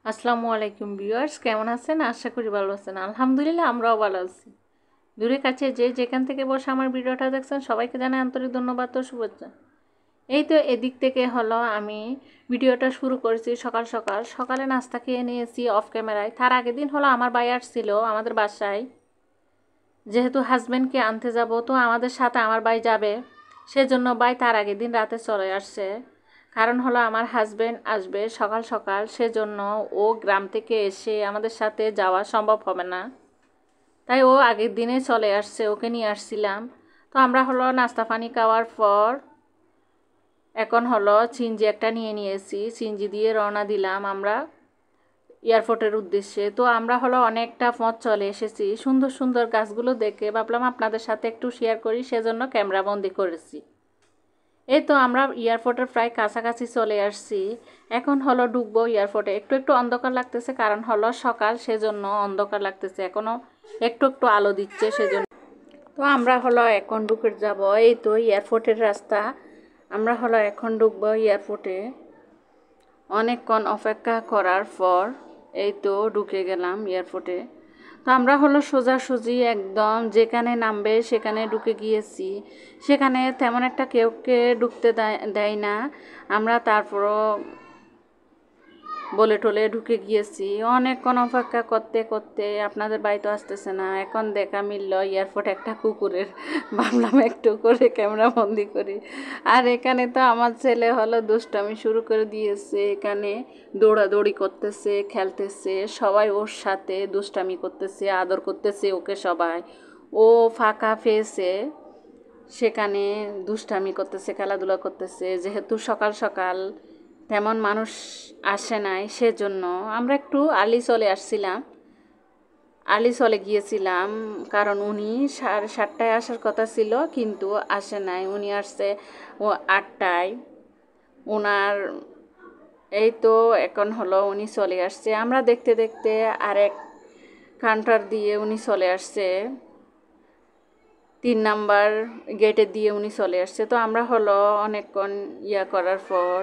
আসসালামু আলাইকুম ভিউয়ার্স, কেমন আছেন? আশা করি ভালো আছেন। আলহামদুলিল্লাহ আমরাও ভালো আছি। দূরে কাছে যে যেখান থেকে বসে আমার ভিডিওটা দেখছেন সবাইকে জানাই আন্তরিক ধন্যবাদ ও শুভেচ্ছা। এই তো এদিক থেকে হলো আমি ভিডিওটা শুরু করেছি সকাল সকাল। সকালে নাস্তা খেয়ে নিয়েছি অফ ক্যামেরায়। তার আগের দিন হলো আমার ভাই আসছিল আমাদের বাসায়, যেহেতু হাজব্যান্ডকে আনতে যাব, তো আমাদের সাথে আমার ভাই যাবে, সেজন্য ভাই তার আগের দিন রাতে চলে আসছে। কারণ হলো আমার হাজব্যান্ড আসবে সকাল সকাল, সেজন্য ও গ্রাম থেকে এসে আমাদের সাথে যাওয়া সম্ভব হবে না, তাই ও আগের দিনে চলে আসছে, ওকে নিয়ে আসছিলাম। তো আমরা হলো নাস্তা পানি খাওয়ার পর এখন হলো সিনজি একটা নিয়ে নিয়েছি, সিনজি দিয়ে রওনা দিলাম আমরা এয়ারপোর্টের উদ্দেশ্যে। তো আমরা হলো অনেকটা পথ চলে এসেছি, সুন্দর সুন্দর গাছগুলো দেখে ভাবলাম আপনাদের সাথে একটু শেয়ার করি, সেজন্য ক্যামেরাবন্দি করেছি। এই তো আমরা এয়ারপোর্টের প্রায় কাছাকাছি চলে আসছি। এখন হলো ঢুকবো এয়ারপোর্টে। একটু একটু অন্ধকার লাগতেছে, কারণ হলো সকাল, সেজন্য অন্ধকার লাগতেছে, এখনও একটু একটু আলো দিচ্ছে সেজন্য। তো আমরা হলো এখন ঢুকে যাব। এই তো এয়ারপোর্টের রাস্তা, আমরা হলো এখন ঢুকবো এয়ারপোর্টে। অনেকক্ষণ অপেক্ষা করার পর এই তো ঢুকে গেলাম এয়ারপোর্টে। তো আমরা হলো সোজাসুজি একদম যেখানে নামবে সেখানে ঢুকে গিয়েছি। সেখানে তেমন একটা কেউকে ঢুকতে দেয় না। আমরা তারপরও বলে টলে ঢুকে গিয়েছি। অনেকক্ষণ অপেক্ষা করতে করতে আপনাদের বাড়িতে আসতেছে না। এখন দেখা মিলল এয়ারপোর্ট একটা কুকুরের, ভাবলাম একটু করে ক্যামেরা বন্দি করি। আর এখানে তো আমার ছেলে হলো দুষ্টামি শুরু করে দিয়েছে, এখানে দৌড়াদৌড়ি করতেছে, খেলতেছে, সবাই ওর সাথে দুষ্টামি করতেছে, আদর করতেছে ওকে সবাই। ও ফাঁকা পেয়েছে, সেখানে দুষ্টামি করতেছে, খেলাধুলা করতেছে। যেহেতু সকাল সকাল তেমন মানুষ আসে নাই, সেজন্য আমরা একটু আর্লি চলে আসছিলাম, আর্লি চলে গিয়েছিলাম। কারণ উনি 7:30টায় আসার কথা ছিল, কিন্তু আসে নাই। উনি আসছে ও 8টায়। ওনার এই তো এখন হলো উনি চলে আসছে। আমরা দেখতে দেখতে আরেক কাউন্টার দিয়ে উনি চলে আসছে, 3 নাম্বার গেটে দিয়ে উনি চলে আসছে। তো আমরা হলো অনেকক্ষণ করার পর,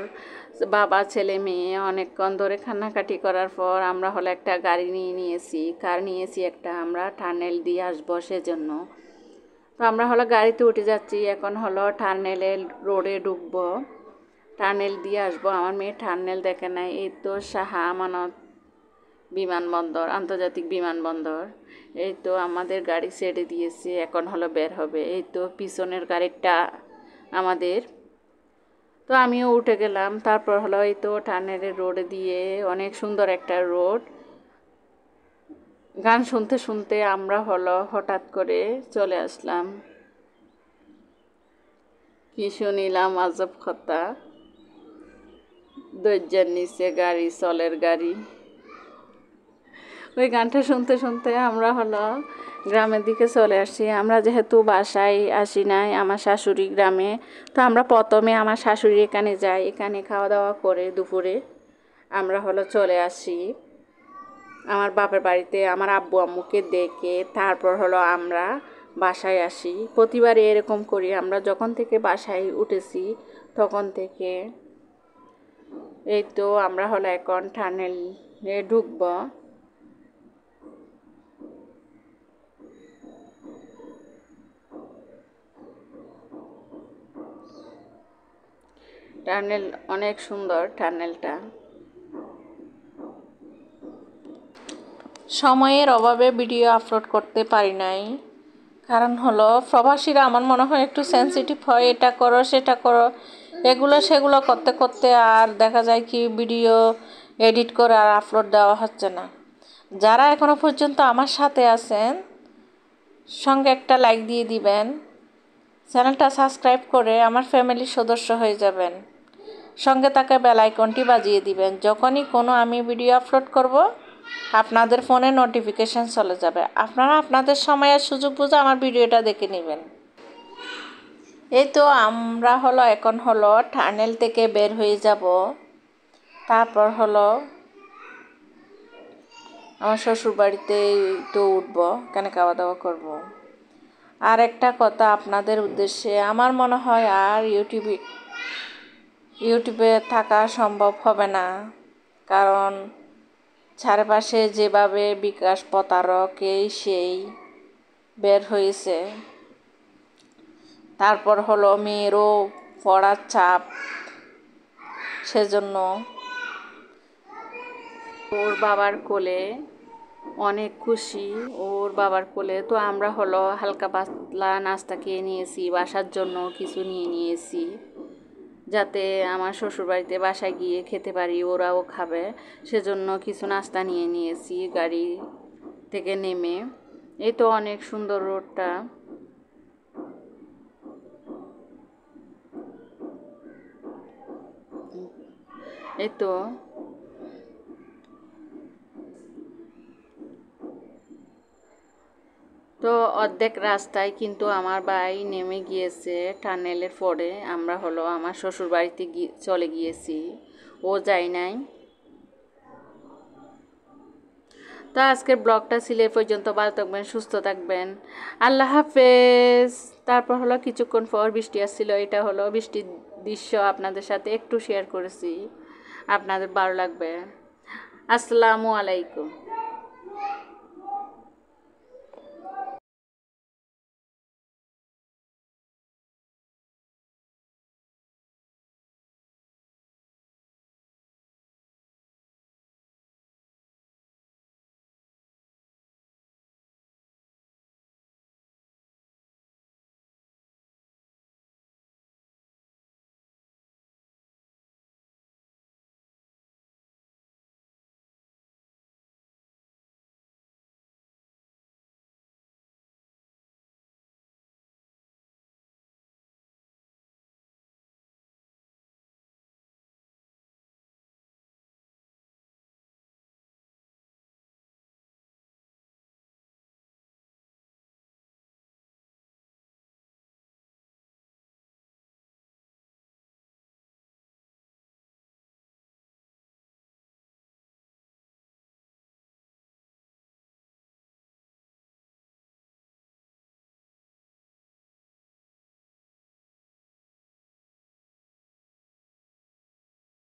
বাবা ছেলে মেয়ে অনেকক্ষণ ধরে কান্নাকাটি করার পর আমরা হলো একটা গাড়ি নিয়েছি, কার নিয়েছি একটা, আমরা টানেল দিয়ে আসবো সেজন্য। তো আমরা হলো গাড়িতে উঠে যাচ্ছি, এখন হলো টানেলের রোডে ঢুকবো, টানেল দিয়ে আসবো। আমার মেয়ে টানেল দেখে নাই। এই তো শাহ আমানত বিমানবন্দর, আন্তর্জাতিক বিমানবন্দর। এই তো আমাদের গাড়ি ছেড়ে দিয়েছে, এখন হলো বের হবে। এই তো পিছনের গাড়িটা আমাদের। তো আমিও উঠে গেলাম। তারপর হলো এই তো টানেলের রোড দিয়ে, অনেক সুন্দর একটা রোড। গান শুনতে শুনতে আমরা হলো হঠাৎ করে চলে আসলাম। কি শুনিলাম আজব কথা, দরজার নিচে গাড়ি, চলের গাড়ি। ওই গানটা শুনতে শুনতে আমরা হলো গ্রামের দিকে চলে আসছি। আমরা যেহেতু বাসায় আসি নাই, আমার শাশুড়ি গ্রামে, তো আমরা প্রথমে আমার শাশুড়ি এখানে যাই, এখানে খাওয়া দাওয়া করে দুপুরে আমরা হলো চলে আসি আমার বাপের বাড়িতে। আমার আব্বু আম্মুকে দেখে তারপর হলো আমরা বাসায় আসি। প্রতিবারই এরকম করি, আমরা যখন থেকে বাসায় উঠেছি তখন থেকে। এই তো আমরা হলো এখন টানেলে ঢুকবো। টানেল অনেক সুন্দর, টানেলটা। সময়ের অভাবে ভিডিও আপলোড করতে পারি নাই, কারণ হলো প্রবাসীরা আমার মনে হয় একটু সেন্সিটিভ হয়, এটা করো সেটা করো, এগুলো সেগুলো করতে করতে আর দেখা যায় কি ভিডিও এডিট করে আর আপলোড দেওয়া হচ্ছে না। যারা এখনও পর্যন্ত আমার সাথে আছেন, সঙ্গে একটা লাইক দিয়ে দিবেন, চ্যানেলটা সাবস্ক্রাইব করে আমার ফ্যামিলির সদস্য হয়ে যাবেন, সঙ্গে থাকা বেল আইকনটি বাজিয়ে দিবেন। যখনই কোনো আমি ভিডিও আপলোড করব আপনাদের ফোনে নোটিফিকেশান চলে যাবে, আপনারা আপনাদের সময় আর সুযোগ বুঝে আমার ভিডিওটা দেখে নেবেন। এই তো আমরা হলো এখন হলো টানেল থেকে বের হয়ে যাব। তারপর হলো আমার শ্বশুর বাড়িতে তো উঠবো, এখানে খাওয়া দাওয়া করব। আর একটা কথা আপনাদের উদ্দেশ্যে, আমার মনে হয় আর ইউটিউবে থাকা সম্ভব হবে না, কারণ চারপাশে যেভাবে বিকাশ প্রতারক এই সেই বের হয়েছে, তারপর হলো মেয়েরও পড়ার চাপ, সেজন্য ওর বাবার কোলে অনেক খুশি। ওর বাবার কোলে তো আমরা হলো হালকা পাতলা নাস্তা খেয়ে নিয়েছি, বাসার জন্য কিছু নিয়ে নিয়েছি যাতে আমার শ্বশুরবাড়িতে বাসায় গিয়ে খেতে পারি, ওরাও খাবে, সেজন্য কিছু নাস্তা নিয়ে নিয়েছি গাড়ি থেকে নেমে। এই তো অনেক সুন্দর রোডটা। এই তো অর্ধেক রাস্তায় কিন্তু আমার ভাই নেমে গিয়েছে টানেলের পরে। আমরা হলো আমার শ্বশুর বাড়িতে চলে গিয়েছি, ও যায় নাই। তো আজকের ব্লগটা ছিল এ পর্যন্ত। ভালো থাকবেন, সুস্থ থাকবেন, আল্লাহ হাফেজ। তারপর হলো কিছুক্ষণ পর বৃষ্টি আসছিল, এটা হলো বৃষ্টির দৃশ্য আপনাদের সাথে একটু শেয়ার করেছি, আপনাদের ভালো লাগবে। আসসালামু আলাইকুম।